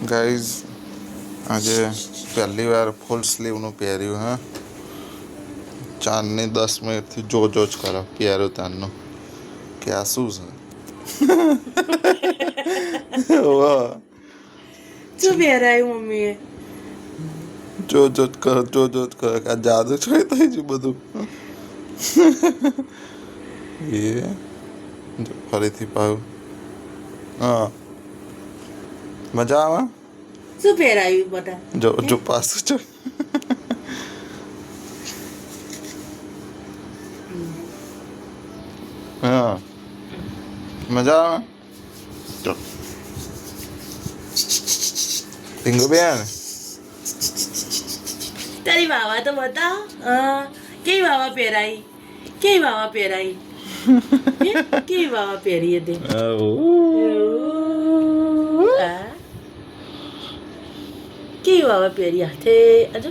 guys આજે પહેલી વાર ફૂલ સ્લીવનું પહેર્યું હા 4:10 જો જ કરો પહેર્યું તારનું કે આ શું છે શું પહેરાયું મમ્મીએ જો કરો કે આ જાદુ છે થઈ ગયું બધું એ ફરીથી પાયું હા મજા આવે શું પહેરાયું બધા જો પાછું છે હા મજા આવે જો ટીંગુ બેન તારી વાવા તો બતાવ કેવી વાવા પહેરાઈ કેવી વાવા પહેરાઈ કેવી વાવા પહેરી હતી કેવી વાવા પહેરી હાથે અજો